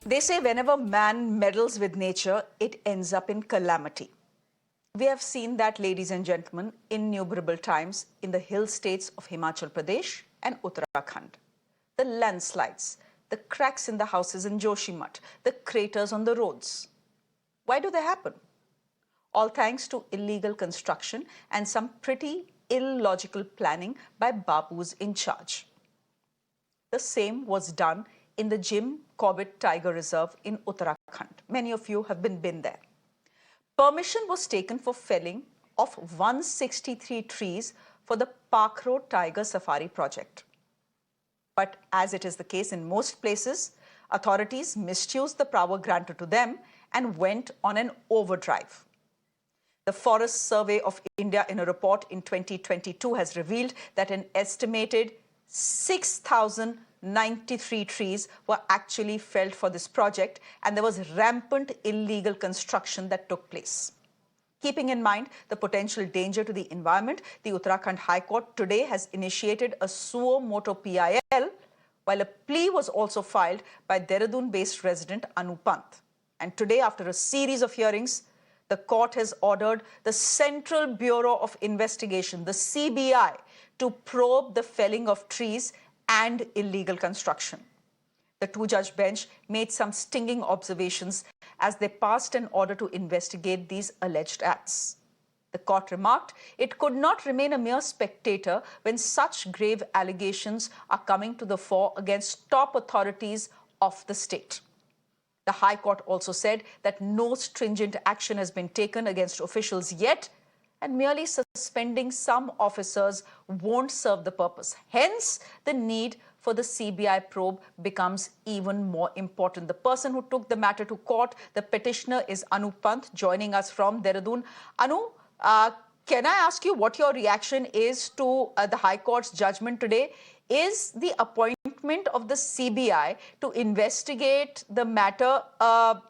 They say whenever man meddles with nature, it ends up in calamity. We have seen that, ladies and gentlemen, innumerable times in the hill states of Himachal Pradesh and Uttarakhand. The landslides, the cracks in the houses in Joshimath, the craters on the roads. Why do they happen? All thanks to illegal construction and some pretty illogical planning by Babus in charge. The same was done in the Jim Corbett Tiger Reserve in Uttarakhand. Many of you have been there. Permission was taken for felling of 163 trees for the Park Road Tiger Safari project. But as it is the case in most places, authorities misused the power granted to them and went on an overdrive. The Forest Survey of India, in a report in 2022, has revealed that an estimated 6,093 trees were actually felled for this project, and there was rampant illegal construction that took place. Keeping in mind the potential danger to the environment, the Uttarakhand High Court today has initiated a suo moto PIL, while a plea was also filed by Dehradun-based resident Anu Pant. And today, after a series of hearings, the court has ordered the Central Bureau of Investigation, the CBI, to probe the felling of trees and illegal construction. The two-judge bench made some stinging observations as they passed an order to investigate these alleged acts. The court remarked it could not remain a mere spectator when such grave allegations are coming to the fore against top authorities of the state. The High Court also said that no stringent action has been taken against officials yet, and merely suspending some officers won't serve the purpose. Hence, the need for the CBI probe becomes even more important. The person who took the matter to court, the petitioner, is Anu Pant, joining us from Dehradun. Anu, can I ask you what your reaction is to the High Court's judgment today? Is the appointment of the CBI to investigate the matter a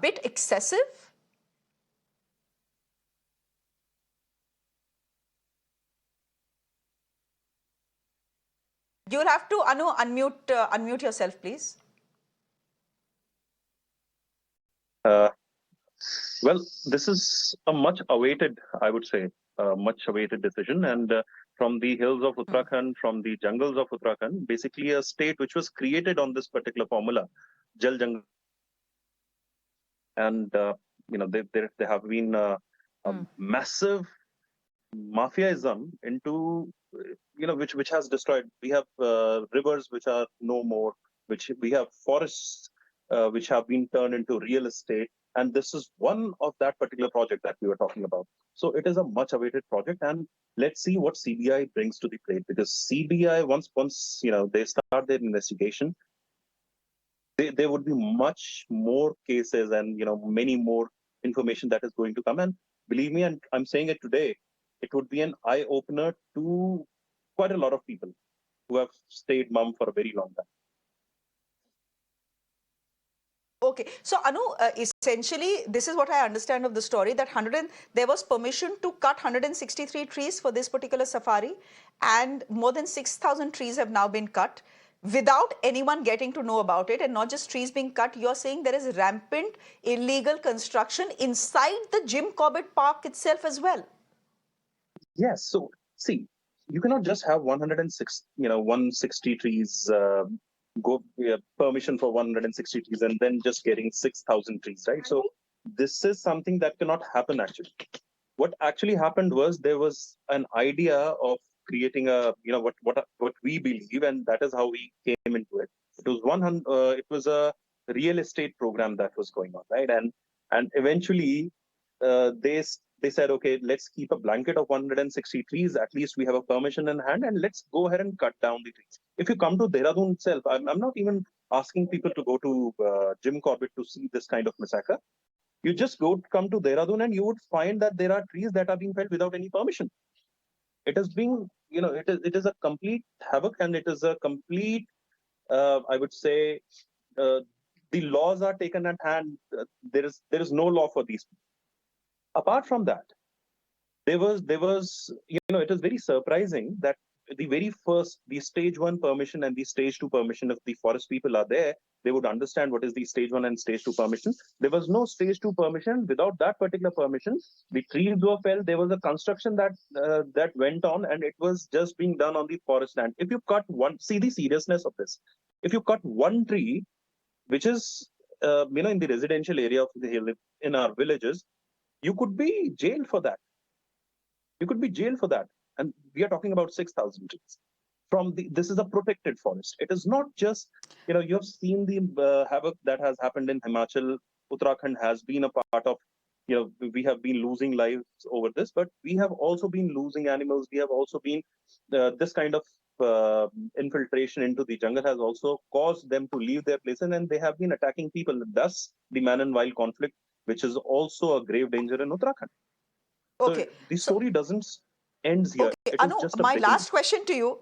bit excessive? You'll have to, Anu, unmute yourself, please. Well, this is a much awaited, I would say, much awaited decision. And from the hills of Uttarakhand, from the jungles of Uttarakhand, basically a state which was created on this particular formula, Jal Jungle. And, there have been a massive mafiaism into, which has destroyed. We have rivers which are no more, which we have forests which have been turned into real estate. And this is one of that particular project that we were talking about. So it is a much awaited project, and let's see what CBI brings to the plate, because CBI, once they start their investigation, there would be much more cases and many more information that is going to come. And believe me, and I'm saying it today, it would be an eye opener to quite a lot of people who have stayed mum for a very long time. Okay, so Anu, essentially, this is what I understand of the story, that there was permission to cut 163 trees for this particular safari, and more than 6,000 trees have now been cut without anyone getting to know about it. And not just trees being cut, you're saying there is rampant illegal construction inside the Jim Corbett Park itself as well. Yes, so see, you cannot just have 160 trees, permission for 160 trees, and then just getting 6,000 trees, right? So this is something that cannot happen actually. What actually happened was there was an idea of creating a, what we believe, and that is how we came into it. It was a real estate program that was going on, right? And eventually they said, okay, let's keep a blanket of 160 trees. At least we have a permission in hand, and let's go ahead and cut down the trees. If you come to Dehradun itself, I'm not even asking people to go to Jim Corbett to see this kind of massacre. You just come to Dehradun and you would find that there are trees that are being felled without any permission. It is being, it is a complete havoc, and it is a complete, I would say, the laws are taken at hand. There is no law for these people. Apart from that, there was it was very surprising that the stage 1 permission and the stage 2 permission, if the forest people are there, they would understand what is the stage 1 and stage 2 permission. There was no stage 2 permission. Without that particular permission, the trees were felled. There was a construction that went on, and it was just being done on the forest land. If you cut one, see the seriousness of this. If you cut one tree, which is in the residential area of the hill in our villages, you could be jailed for that. You could be jailed for that. And we are talking about 6,000 trees. This is a protected forest. It is not just, you have seen the havoc that has happened in Himachal. Uttarakhand has been a part of, we have been losing lives over this, but we have also been losing animals. We have also been, this kind of infiltration into the jungle has also caused them to leave their places, and they have been attacking people. Thus, the man and wild conflict, which is also a grave danger in Uttarakhand. Okay. So the story doesn't ends here. Okay, It is Anu, just a my beginning. last question to you.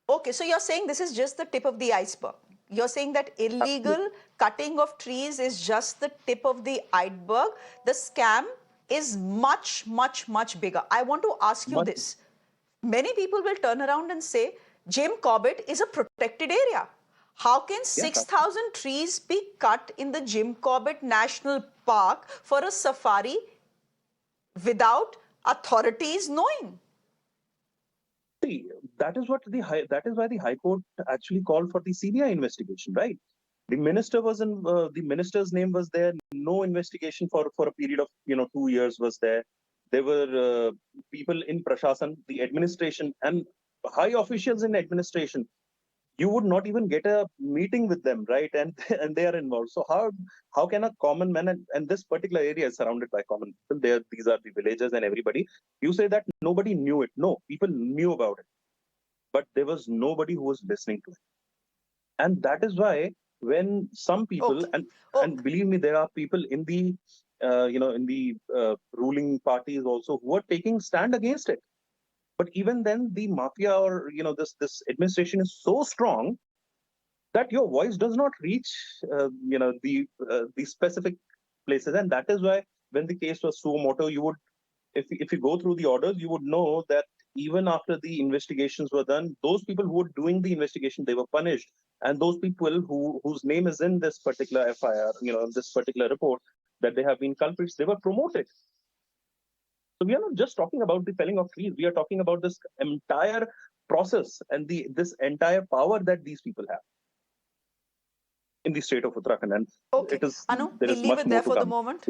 Okay, so you're saying this is just the tip of the iceberg. You're saying that illegal cutting of trees is just the tip of the iceberg. The scam is much, much, much bigger. I want to ask you this. Many people will turn around and say, Jim Corbett is a protected area. How can 6,000 trees be cut in the Jim Corbett National Park for a safari without authorities knowing? See, that is why the High Court actually called for the CBI investigation, right? The minister was in the minister's name was there. No investigation for a period of 2 years was there. There were people in Prashasan, the administration, and high officials in administration. You would not even get a meeting with them, right? And they are involved. So how can a common man, and this particular area is surrounded by common people, these are the villagers and everybody. You say that nobody knew it. No, people knew about it, but there was nobody who was listening to it. And that is why when some people, and believe me, there are people in the ruling parties also who are taking stand against it. But even then, the mafia or this administration is so strong that your voice does not reach the specific places, and that is why when the case was suo moto, you would, if you go through the orders, you would know that even after the investigations were done, those people who were doing the investigation, they were punished, and those people whose name is in this particular FIR, this particular report, that they have been culprits, they were promoted. So we are not just talking about the felling of trees. We are talking about this entire process and this entire power that these people have in the state of Uttarakhand. And it is, Anu, there we'll is leave much it more there to for the come. moment.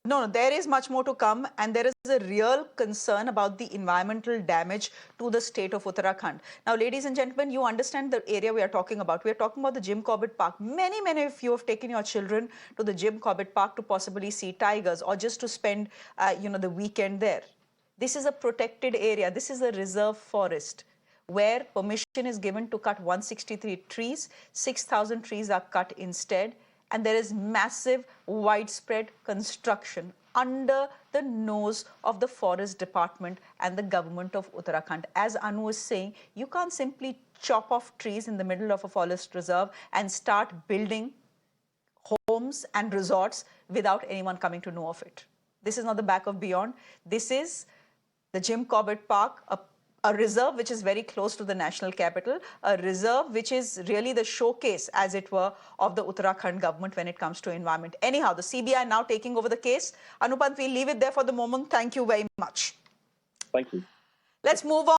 No, there is much more to come, and there is a real concern about the environmental damage to the state of Uttarakhand. Now, ladies and gentlemen, you understand the area we are talking about. We are talking about the Jim Corbett Park. Many of you have taken your children to the Jim Corbett Park to possibly see tigers or just to spend, the weekend there. This is a protected area. This is a reserve forest where permission is given to cut 163 trees. 6,000 trees are cut instead. And there is massive, widespread construction under the nose of the Forest Department and the government of Uttarakhand. As Anu was saying, you can't simply chop off trees in the middle of a forest reserve and start building homes and resorts without anyone coming to know of it. This is not the back of beyond. This is the Jim Corbett Park, a reserve which is very close to the national capital, a reserve which is really the showcase, as it were, of the Uttarakhand government when it comes to environment. Anyhow, the CBI now taking over the case. Anupant, we'll leave it there for the moment. Thank you very much. Thank you. Let's move on.